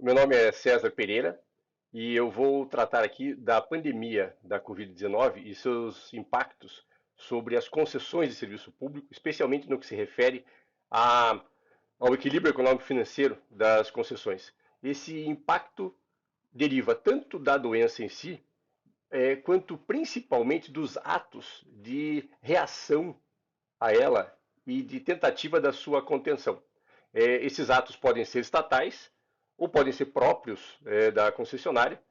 Meu nome é César Pereira e eu vou tratar aqui da pandemia da Covid-19 e seus impactos sobre as concessões de serviço público, especialmente no que se refere a- ao equilíbrio econômico-financeiro das concessões. Esse impacto deriva tanto da doença em si, quanto principalmente dos atos de reação a ela e de tentativa da sua contenção. Esses atos podem ser estatais ou podem ser próprios da concessionária.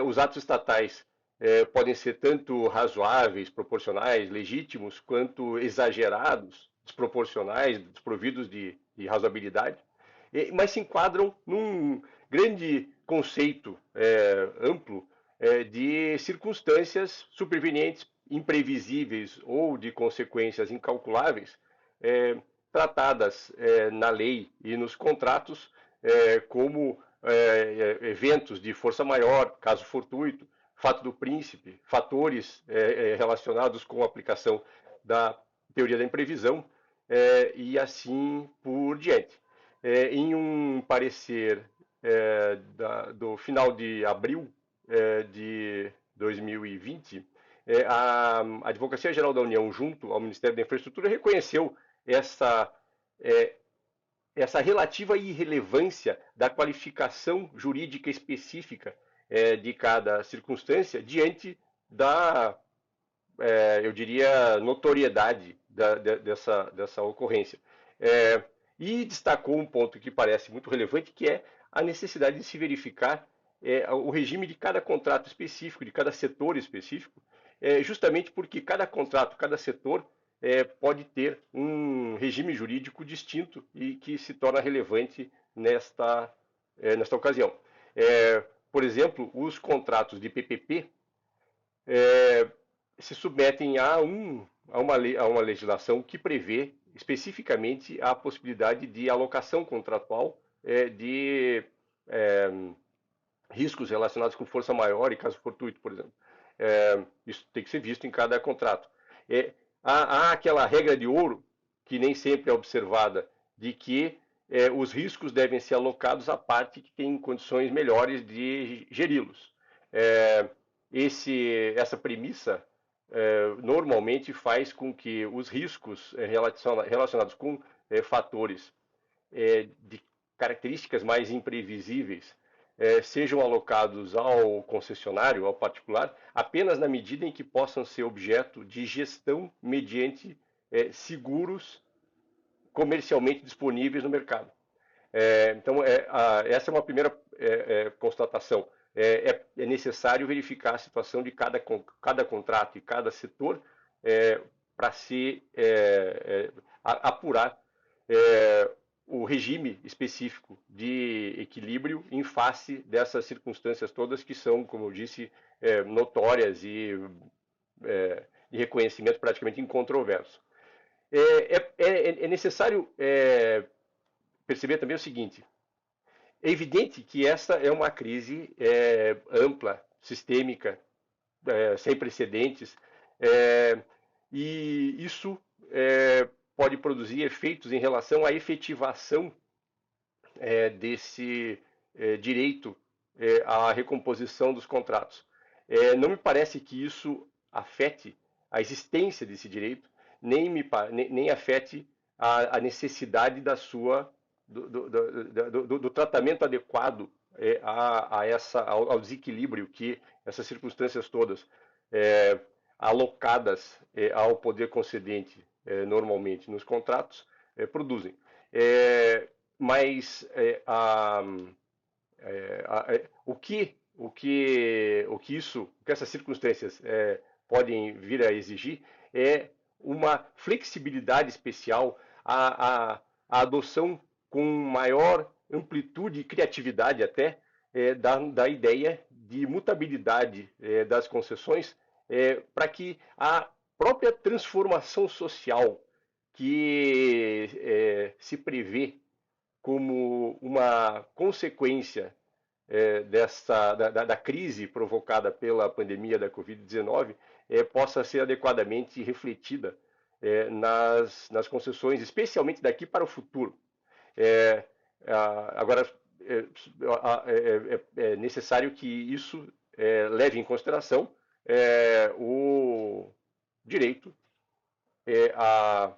Os atos estatais podem ser tanto razoáveis, proporcionais, legítimos, quanto exagerados, desproporcionais, desprovidos de razoabilidade, mas se enquadram num grande conceito amplo de circunstâncias supervenientes, imprevisíveis ou de consequências incalculáveis, é, tratadas na lei e nos contratos como eventos de força maior, caso fortuito, fato do príncipe, fatores relacionados com a aplicação da teoria da imprevisão e assim por diante. Em um parecer do final de abril de 2020, a Advocacia Geral da União, junto ao Ministério da Infraestrutura, reconheceu essa, é, essa relativa irrelevância da qualificação jurídica específica de cada circunstância diante da, eu diria, notoriedade dessa ocorrência. E destacou um ponto que parece muito relevante, que é a necessidade de se verificar o regime de cada contrato específico, de cada setor específico, justamente porque cada contrato, cada setor pode ter um regime jurídico distinto e que se torna relevante nesta ocasião. Por exemplo, os contratos de PPP se submetem a uma legislação que prevê especificamente a possibilidade de alocação contratual de é, riscos relacionados com força maior e caso fortuito, por exemplo. Isso tem que ser visto em cada contrato. Há aquela regra de ouro, que nem sempre é observada, de que os riscos devem ser alocados à parte que tem condições melhores de geri-los. Essa premissa normalmente faz com que os riscos relacionados com fatores de características mais imprevisíveis sejam alocados ao concessionário, ao particular, apenas na medida em que possam ser objeto de gestão mediante seguros comercialmente disponíveis no mercado. Então, essa é uma primeira constatação. É necessário verificar a situação de cada contrato e cada setor para se apurar o regime específico de equilíbrio em face dessas circunstâncias todas que são, como eu disse, notórias de reconhecimento praticamente incontroverso. É necessário perceber também o seguinte: é evidente que esta é uma crise ampla, sistêmica, sem precedentes, e isso pode produzir efeitos em relação à efetivação desse direito à recomposição dos contratos. Não me parece que isso afete a existência desse direito, nem afete a necessidade do tratamento adequado ao desequilíbrio que essas circunstâncias todas alocadas ao poder concedente normalmente nos contratos produzem. Mas o que essas circunstâncias podem vir a exigir é uma flexibilidade especial, a adoção com maior amplitude e criatividade até da ideia de mutabilidade das concessões para que a própria transformação social que se prevê como uma consequência da crise provocada pela pandemia da Covid-19 possa ser adequadamente refletida nas concessões, especialmente daqui para o futuro. Agora, é necessário que isso leve em consideração o direito à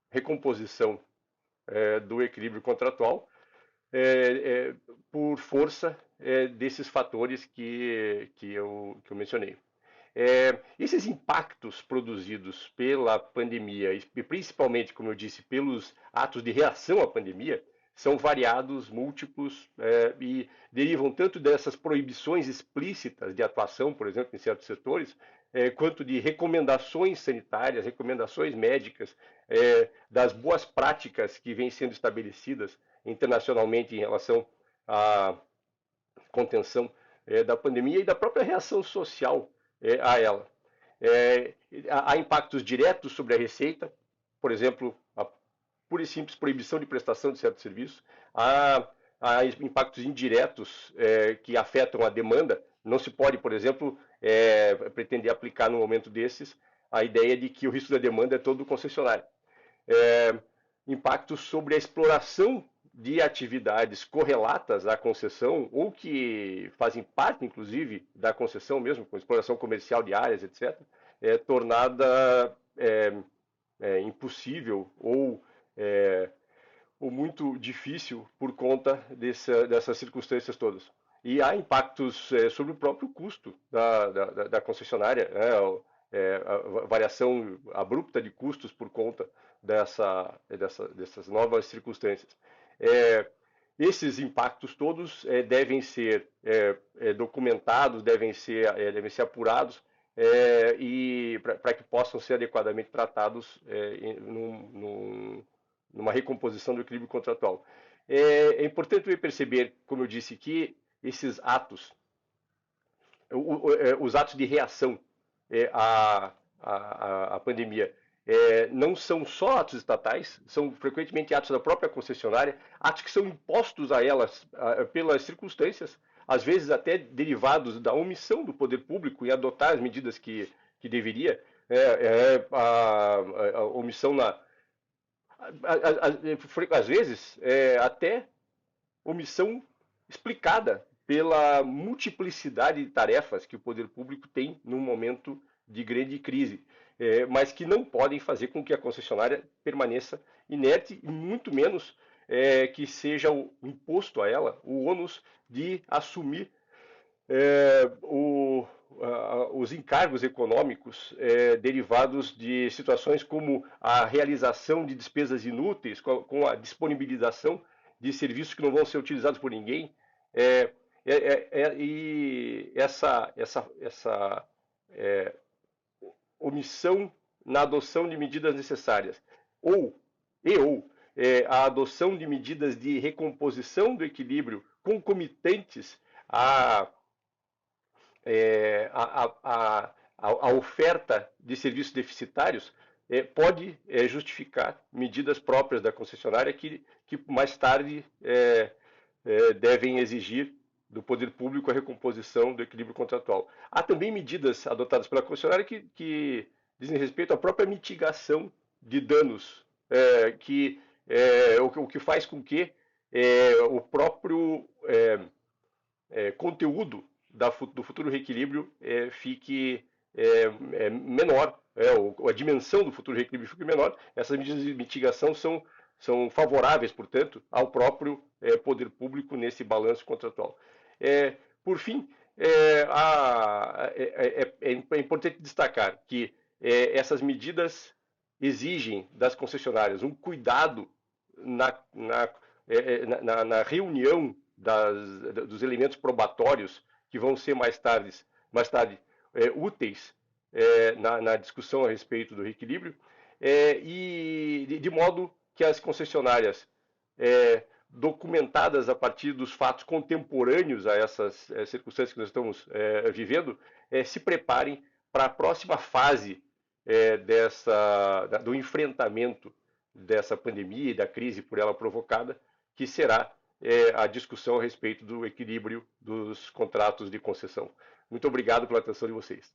recomposição do equilíbrio contratual por força desses fatores que eu mencionei. Esses impactos produzidos pela pandemia, e principalmente, como eu disse, pelos atos de reação à pandemia, são variados, múltiplos, e derivam tanto dessas proibições explícitas de atuação, por exemplo, em certos setores, quanto de recomendações sanitárias, recomendações médicas, das boas práticas que vêm sendo estabelecidas internacionalmente em relação à contenção da pandemia e da própria reação social a ela. Há impactos diretos sobre a receita, por exemplo, a pura e simples proibição de prestação de certos serviços. Há impactos indiretos que afetam a demanda. Não se pode, por exemplo, pretender aplicar no momento desses a ideia de que o risco da demanda é todo do concessionário. Impactos sobre a exploração de atividades correlatas à concessão ou que fazem parte, inclusive, da concessão mesmo, com exploração comercial de áreas, etc., tornada impossível ou muito difícil por conta dessas circunstâncias todas. E há impactos sobre o próprio custo da concessionária, a variação abrupta de custos por conta dessas novas circunstâncias. Esses impactos todos devem ser documentados, devem ser apurados e para que possam ser adequadamente tratados numa recomposição do equilíbrio contratual. É importante perceber, como eu disse, que esses atos, os atos de reação à pandemia, não são só atos estatais, são frequentemente atos da própria concessionária, atos que são impostos a elas pelas circunstâncias, às vezes até derivados da omissão do poder público em adotar as medidas que deveria, a omissão às vezes até omissão explicada pela multiplicidade de tarefas que o poder público tem num momento de grande crise, mas que não podem fazer com que a concessionária permaneça inerte e muito menos que seja imposto a ela o ônus de assumir os encargos econômicos derivados de situações como a realização de despesas inúteis, com a disponibilização de serviços que não vão ser utilizados por ninguém, e essa omissão na adoção de medidas necessárias, ou a adoção de medidas de recomposição do equilíbrio concomitantes à oferta de serviços deficitários, pode justificar medidas próprias da concessionária que mais tarde devem exigir do poder público a recomposição do equilíbrio contratual. Há também medidas adotadas pela concessionária que dizem respeito à própria mitigação de danos, o que faz com que o próprio conteúdo do futuro reequilíbrio fique menor, a dimensão do futuro reequilíbrio fique menor. Essas medidas de mitigação são favoráveis, portanto, ao próprio poder público nesse balanço contratual. Por fim, é importante destacar que essas medidas exigem das concessionárias um cuidado na reunião dos elementos probatórios que vão ser mais tarde úteis na discussão a respeito do reequilíbrio, e de modo que as concessionárias, documentadas a partir dos fatos contemporâneos a essas circunstâncias que nós estamos vivendo, se preparem para a próxima fase do enfrentamento dessa pandemia e da crise por ela provocada, que será a discussão a respeito do equilíbrio dos contratos de concessão. Muito obrigado pela atenção de vocês.